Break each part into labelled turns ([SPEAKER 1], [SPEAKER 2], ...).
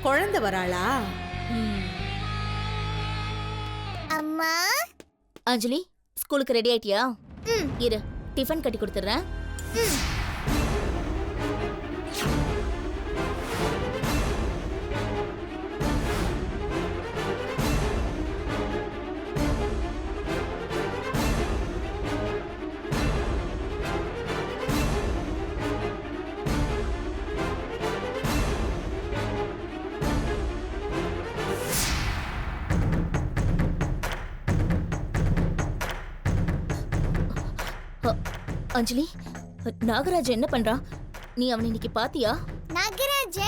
[SPEAKER 1] குழந்தை வராளா?
[SPEAKER 2] அம்மா.
[SPEAKER 3] அஞ்சலி, ஸ்கூலுக்கு ரெடி ஆயிட்டியா? இரு, டிஃபன் கட்டி கொடுத்துறேன். அஞ்சலி, நாகராஜ் என்ன பண்றான்? நீ அவனை இன்னைக்கு பாத்தியா?
[SPEAKER 2] நாகராஜ்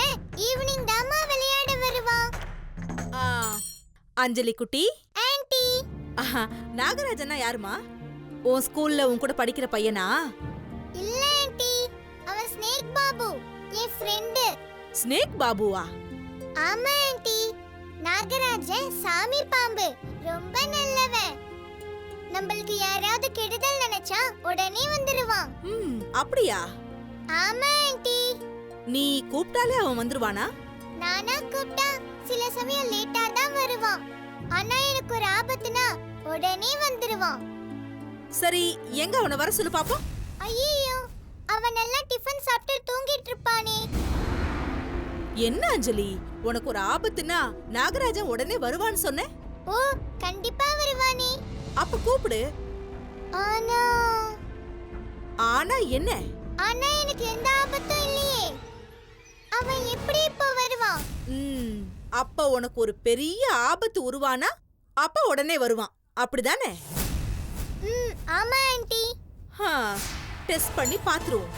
[SPEAKER 2] ஈவினிங் தாமா விளையாட வருவான்.
[SPEAKER 1] அஞ்சலி குட்டி.
[SPEAKER 2] ஆன்ட்டி.
[SPEAKER 1] நாகராஜனா யாருமா? உன் ஸ்கூல்ல உன் கூட படிக்கிற பையனா?
[SPEAKER 2] இல்ல ஆன்ட்டி, அவன் ஸ்னேக் பாபு, என் ஃப்ரெண்ட்.
[SPEAKER 1] ஸ்னேக் பாபுவா?
[SPEAKER 2] ஆமா ஆன்ட்டி. நாகராஜ் சாமி பாம்பு, ரொம்ப நல்லவன். நம்மளுக்கு யாராவது கெடுதல் நினைச்சா உடனே வந்துருவான்.
[SPEAKER 1] அப்படியா?
[SPEAKER 2] ஆமா ஆன்ட்டி.
[SPEAKER 1] நீ கூப்பிட்டாலே அவன் வந்துருவானா?
[SPEAKER 2] நானா கூப்பிட்டா சில சமயம் லேட்டா தான் வருவான். ஆனா எனக்கு ஒரு ஆபத்துனா உடனே வந்துருவான்.
[SPEAKER 1] சரி, எங்க அவனை வர சொல்லு பாப்போம்.
[SPEAKER 2] ஐயோ, அவன் நல்லா டிஃபன் சாப்பிட்டு தூங்கிட்டு இருப்பானே.
[SPEAKER 1] என்ன அஞ்சலி, உனக்கு ஒரு ஆபத்துனா நாகராஜன் உடனே வருவான்னு சொன்ன?
[SPEAKER 2] ஓ, கண்டிப்பா வருவானே.
[SPEAKER 1] அப்ப கூப்பிடு.
[SPEAKER 2] ஆனா
[SPEAKER 1] ஆனா என்ன?
[SPEAKER 2] ஆனா எனக்கு எந்த ஆபத்தும் இல்லையே. அவன் எப்படி இப்போ வருவான்?
[SPEAKER 1] அப்ப உனக்கு ஒரு பெரிய ஆபத்து உருவானா அப்ப உடனே வருவான், அப்படிதானே?
[SPEAKER 2] ஆமா ஆன்ட்டி.
[SPEAKER 1] டெஸ்ட் பண்ணி பாத்துருவோம்.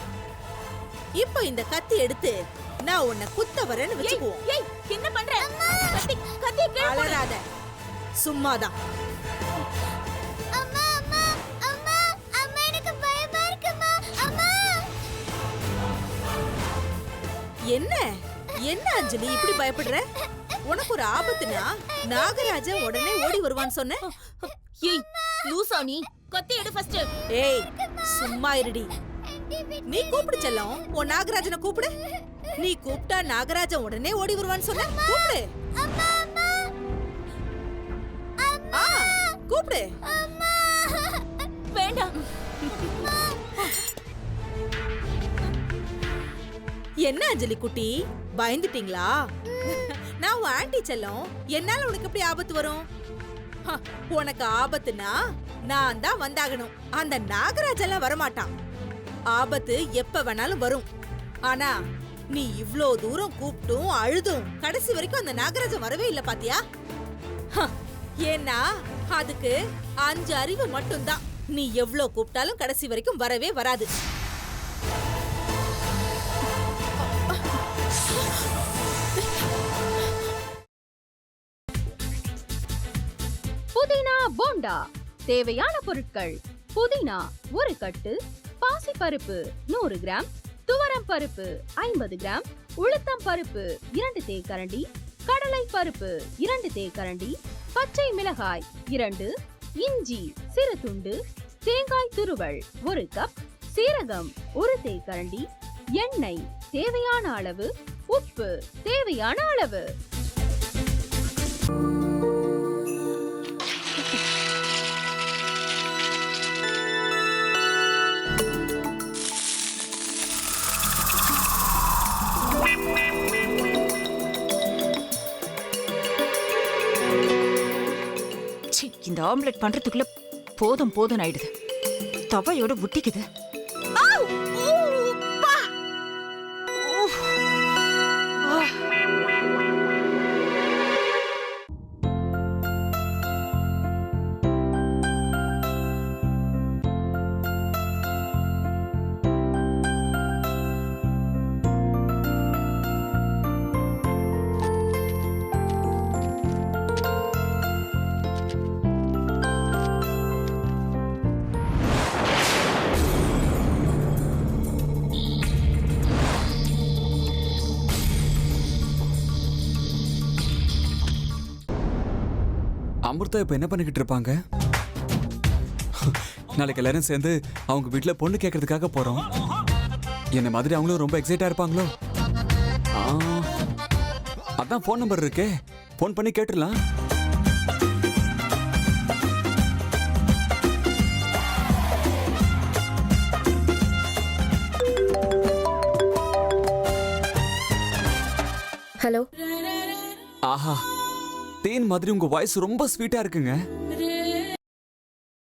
[SPEAKER 1] இப்போ இந்த கத்தி எடுத்து நான் உன்னை குத்த வரேன்னு வெச்சுக்குவோம்.
[SPEAKER 3] என்ன பண்ற? கத்தி கீழ போடு.
[SPEAKER 1] அலறாத, சும்மாதான்.
[SPEAKER 2] அம்மா அம்மா அம்மா அம்மா, எனக்கு பயமா இருக்குமா அம்மா.
[SPEAKER 1] என்ன என்ன அஞ்சலி இப்படி பயப்படுற? உனக்கு ஒரு ஆபத்துனா நாகராஜன் உடனே ஓடி வருவான்னு சொன்ன.
[SPEAKER 3] ஏய் லூசா நீ, கத்தி எடு ஃபர்ஸ்ட்.
[SPEAKER 1] ஏய் சும்மா இருடி. நீ கூப்பிடு செல்லம், உன் நாகராஜனை கூப்பிடு. நீ கூப்பிட்டா நாகராஜன் உடனே ஓடி வருவான்னு சொன்ன. கூப்பிடு.
[SPEAKER 2] அம்மா அம்மா
[SPEAKER 1] ஆ, கூப்பிடு.
[SPEAKER 2] அம்மா.
[SPEAKER 3] வேண்டாம்.
[SPEAKER 1] என்ன அஞ்சலி குட்டி, பயந்துட்டீங்களா? நான் உன் ஆன்ட்டி செல்லம், என்னால உனக்கு எப்படி ஆபத்து வரும்? உனக்கு ஆபத்துனா நான் தான் வந்தாகணும். அந்த நாகராஜெல்லாம் வரமாட்டான். ஆபத்து எப்ப வேணாலும் வரும். ஆனா நீ இவ்ளோ தூரம் கூப்பிட்டும் அழுதும் கடைசி வரைக்கும் அந்த நாகராஜன் வரவே இல்ல பாத்தியா? ஏன்னா அதுக்கு 5 அறிவு மட்டும்தான். நீ எவ்ளோ கூப்பிட்டாலும் கடைசி வரைக்கும் வரவே வராது.
[SPEAKER 4] புதினா போண்டா. தேவையான பொருட்கள்: புதினா 1 கட்டு, பாசிப்பருப்பு 100 கிராம், துவரம் பருப்பு 50 கிராம், உளுத்தம் பருப்பு 2 தேக்கரண்டி, கடலை பருப்பு 2 தேக்கரண்டி, பச்சை மிளகாய் 2, இஞ்சி சிறு துண்டு, தேங்காய் துருவல் 1 கப், சீரகம் 1 தேக்கரண்டி, எண்ணெய் தேவையான அளவு, உப்பு தேவையான அளவு.
[SPEAKER 5] இந்த ஆம்லெட் பண்றதுக்குள்ள போதும் போதும் ஆயிடுது. தவையோட ஒட்டிக்குது.
[SPEAKER 6] அமிர்தா இப்ப என்ன பண்ணிக்கிட்டு இருப்பாங்க? நாளைக்கு எல்லாரும் சேர்ந்து அவங்க வீட்டுல பொண்ணு கேட்கறதுக்காக போறோம். என்ன மாதிரி அவங்களும் ரொம்ப எக்ஸைட்டா இருப்பாங்களோ? அதான் ஃபோன் நம்பர் இருக்கே, ஃபோன் பண்ணி கேட்டுடலாம்.
[SPEAKER 3] ஹலோ.
[SPEAKER 6] ஆஹா, தேன் மாதிரி உங்க வாய்ஸ் ரொம்ப ஸ்வீட்டா இருக்குங்க.